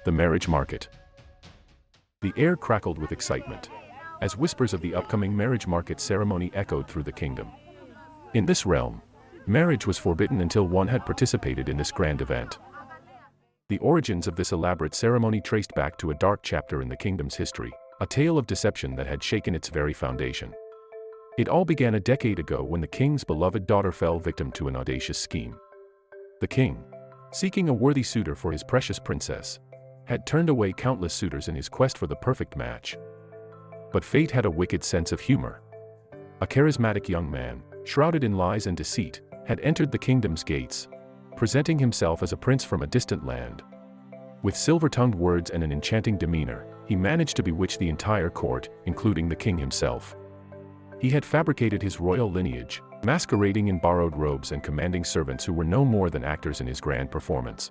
The marriage market. The air crackled with excitement, as whispers of the upcoming marriage market ceremony echoed through the kingdom. In this realm, marriage was forbidden until one had participated in this grand event. The origins of this elaborate ceremony traced back to a dark chapter in the kingdom's history, a tale of deception that had shaken its very foundation. It all began a decade ago when the king's beloved daughter fell victim to an audacious scheme. The king, seeking a worthy suitor for his precious princess, had turned away countless suitors in his quest for the perfect match. But fate had a wicked sense of humor. A charismatic young man, shrouded in lies and deceit, had entered the kingdom's gates, presenting himself as a prince from a distant land. With silver-tongued words and an enchanting demeanor, he managed to bewitch the entire court, including the king himself. He had fabricated his royal lineage, masquerading in borrowed robes and commanding servants who were no more than actors in his grand performance.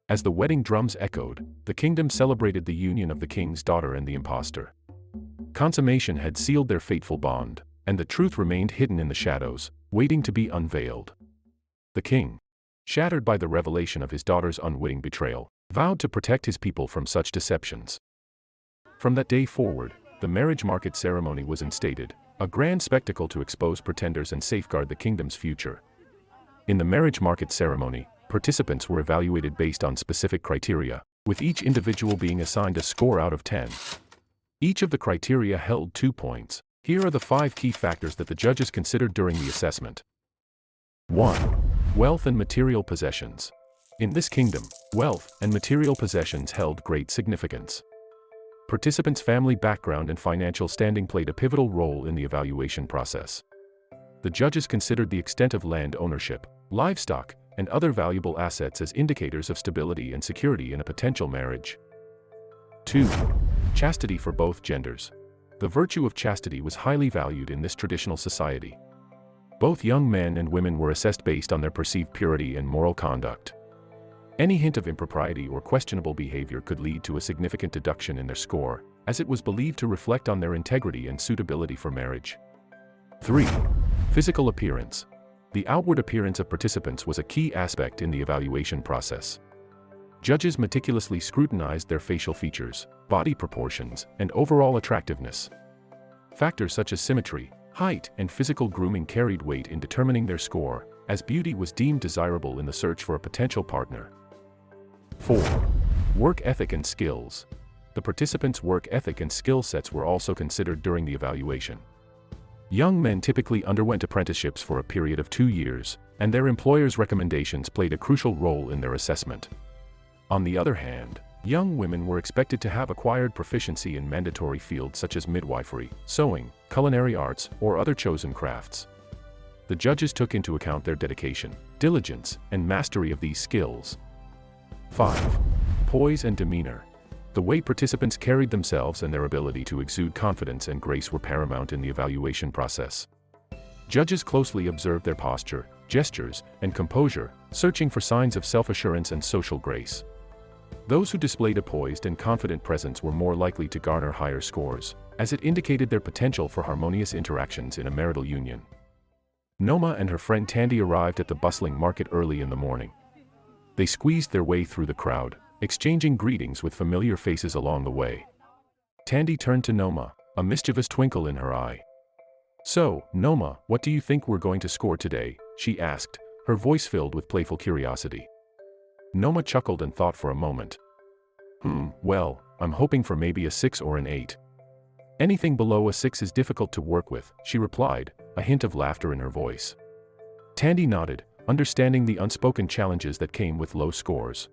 As the wedding drums echoed, the kingdom celebrated the union of the king's daughter and the impostor. Consummation had sealed their fateful bond, and the truth remained hidden in the shadows, waiting to be unveiled. The king, shattered by the revelation of his daughter's unwitting betrayal, vowed to protect his people from such deceptions. From that day forward, the marriage market ceremony was instated, a grand spectacle to expose pretenders and safeguard the kingdom's future. In the marriage market ceremony, participants were evaluated based on specific criteria, with each individual being assigned a score out of 10. Each of the criteria held 2 points. Here are the 5 key factors that the judges considered during the assessment. 1. Wealth and material possessions. In this kingdom, wealth and material possessions held great significance. Participants' family background and financial standing played a pivotal role in the evaluation process. The judges considered the extent of land ownership, livestock, and other valuable assets as indicators of stability and security in a potential marriage. 2. Chastity for both genders. The virtue of chastity was highly valued in this traditional society. Both young men and women were assessed based on their perceived purity and moral conduct. Any hint of impropriety or questionable behavior could lead to a significant deduction in their score, as it was believed to reflect on their integrity and suitability for marriage. 3. Physical appearance. The outward appearance of participants was a key aspect in the evaluation process. Judges meticulously scrutinized their facial features, body proportions, and overall attractiveness. Factors such as symmetry, height, and physical grooming carried weight in determining their score, as beauty was deemed desirable in the search for a potential partner. 4. Work ethic and skills. The participants' work ethic and skill sets were also considered during the evaluation. Young men typically underwent apprenticeships for a period of 2 years, and their employers' recommendations played a crucial role in their assessment. On the other hand, young women were expected to have acquired proficiency in mandatory fields such as midwifery, sewing, culinary arts, or other chosen crafts. The judges took into account their dedication, diligence, and mastery of these skills. 5. Poise and demeanor. The way participants carried themselves and their ability to exude confidence and grace were paramount in the evaluation process. Judges closely observed their posture, gestures, and composure, searching for signs of self-assurance and social grace. Those who displayed a poised and confident presence were more likely to garner higher scores, as it indicated their potential for harmonious interactions in a marital union. Noma and her friend Thandi arrived at the bustling market early in the morning. They squeezed their way through the crowd, exchanging greetings with familiar faces along the way. Thandi turned to Noma, a mischievous twinkle in her eye. "So, Noma, what do you think we're going to score today?" she asked, her voice filled with playful curiosity. Noma chuckled and thought for a moment. Well, I'm hoping for maybe a 6 or an 8. Anything below a 6 is difficult to work with, she replied, a hint of laughter in her voice. Thandi nodded, understanding the unspoken challenges that came with low scores.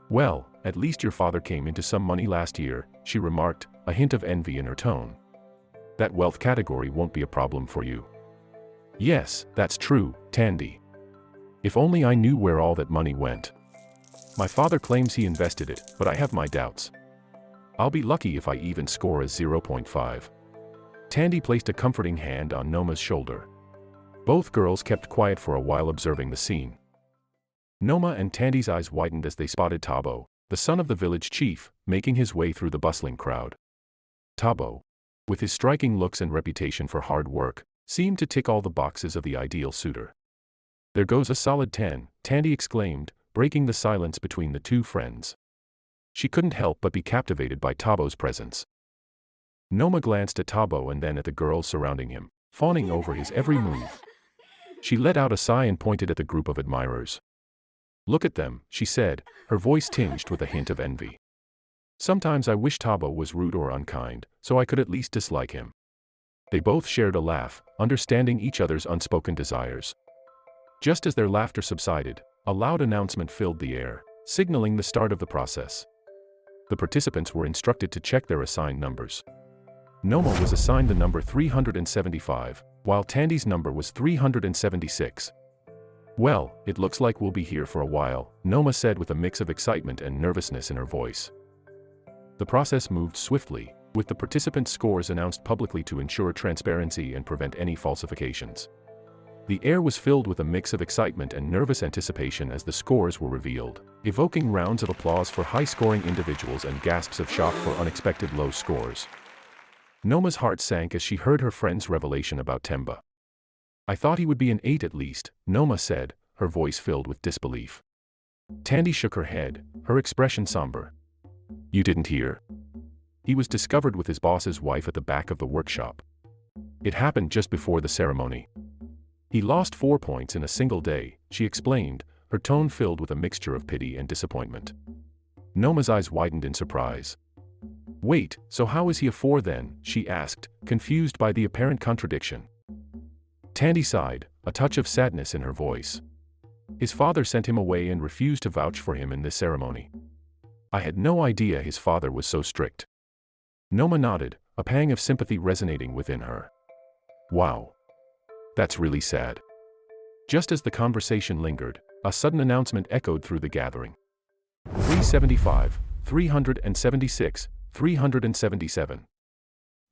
"Well, at least your father came into some money last year," she remarked, a hint of envy in her tone. "That wealth category won't be a problem for you." "Yes, that's true, Thandi. If only I knew where all that money went. My father claims he invested it, but I have my doubts. I'll be lucky if I even score a 0.5. Thandi placed a comforting hand on Noma's shoulder. Both girls kept quiet for a while observing the scene. Noma and Thandi's eyes widened as they spotted Tabo, the son of the village chief, making his way through the bustling crowd. Tabo, with his striking looks and reputation for hard work, seemed to tick all the boxes of the ideal suitor. "There goes a solid 10, Thandi exclaimed, breaking the silence between the two friends. She couldn't help but be captivated by Tabo's presence. Noma glanced at Tabo and then at the girls surrounding him, fawning over his every move. She let out a sigh and pointed at the group of admirers. "Look at them," she said, her voice tinged with a hint of envy. "Sometimes I wish Tabo was rude or unkind, so I could at least dislike him." They both shared a laugh, understanding each other's unspoken desires. Just as their laughter subsided, a loud announcement filled the air, signaling the start of the process. The participants were instructed to check their assigned numbers. Noma was assigned the number 375, while Thandi's number was 376. "Well, it looks like we'll be here for a while," Noma said with a mix of excitement and nervousness in her voice. The process moved swiftly, with the participants' scores announced publicly to ensure transparency and prevent any falsifications. The air was filled with a mix of excitement and nervous anticipation as the scores were revealed, evoking rounds of applause for high-scoring individuals and gasps of shock for unexpected low scores. Noma's heart sank as she heard her friend's revelation about Temba. "I thought he would be an 8 at least," Noma said, her voice filled with disbelief. Thandi shook her head, her expression somber. "You didn't hear? He was discovered with his boss's wife at the back of the workshop. It happened just before the ceremony. He lost 4 points in a single day," she explained, her tone filled with a mixture of pity and disappointment. Noma's eyes widened in surprise. "Wait, so how is he a 4 then?" she asked, confused by the apparent contradiction. Thandi sighed, a touch of sadness in her voice. "His father sent him away and refused to vouch for him in this ceremony. I had no idea his father was so strict." Noma nodded, a pang of sympathy resonating within her. "Wow. That's really sad." Just as the conversation lingered, a sudden announcement echoed through the gathering. 375, 376, 377.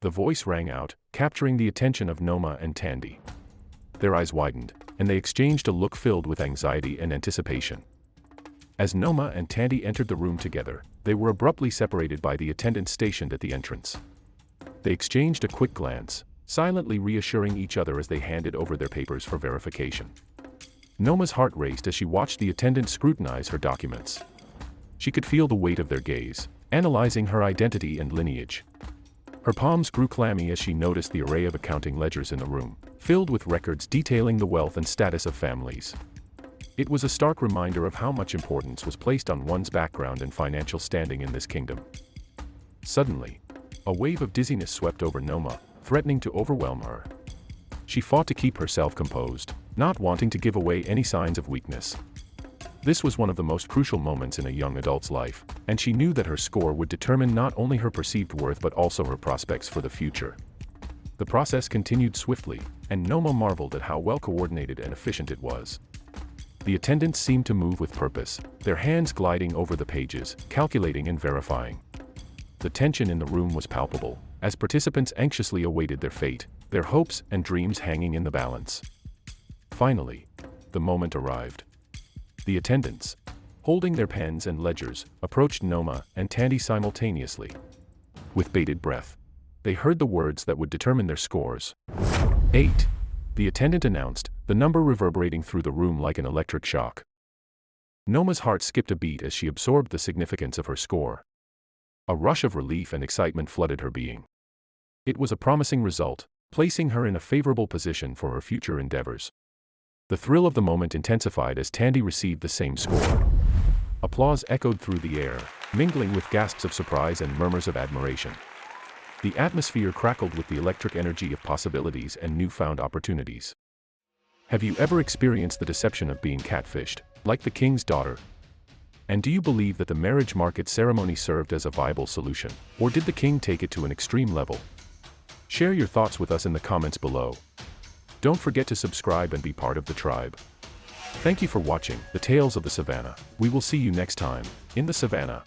The voice rang out, capturing the attention of Noma and Thandi. Their eyes widened, and they exchanged a look filled with anxiety and anticipation. As Noma and Thandi entered the room together, they were abruptly separated by the attendants stationed at the entrance. They exchanged a quick glance, silently reassuring each other as they handed over their papers for verification. Noma's heart raced as she watched the attendant scrutinize her documents. She could feel the weight of their gaze, analyzing her identity and lineage. Her palms grew clammy as she noticed the array of accounting ledgers in the room, filled with records detailing the wealth and status of families. It was a stark reminder of how much importance was placed on one's background and financial standing in this kingdom. Suddenly, a wave of dizziness swept over Noma, threatening to overwhelm her. She fought to keep herself composed, not wanting to give away any signs of weakness. This was one of the most crucial moments in a young adult's life, and she knew that her score would determine not only her perceived worth but also her prospects for the future. The process continued swiftly, and Noma marveled at how well coordinated and efficient it was. The attendants seemed to move with purpose, their hands gliding over the pages, calculating and verifying. The tension in the room was palpable, as participants anxiously awaited their fate, their hopes and dreams hanging in the balance. Finally, the moment arrived. The attendants, holding their pens and ledgers, approached Noma and Thandi simultaneously. With bated breath, they heard the words that would determine their scores. 8. The attendant announced, the number reverberating through the room like an electric shock. Noma's heart skipped a beat as she absorbed the significance of her score. A rush of relief and excitement flooded her being. It was a promising result, placing her in a favorable position for her future endeavors. The thrill of the moment intensified as Thandi received the same score. Applause echoed through the air, mingling with gasps of surprise and murmurs of admiration. The atmosphere crackled with the electric energy of possibilities and newfound opportunities. Have you ever experienced the deception of being catfished, like the king's daughter? And do you believe that the marriage market ceremony served as a viable solution, or did the king take it to an extreme level? Share your thoughts with us in the comments below. Don't forget to subscribe and be part of the tribe. Thank you for watching The Tales of the Savannah. We will see you next time, in the Savannah.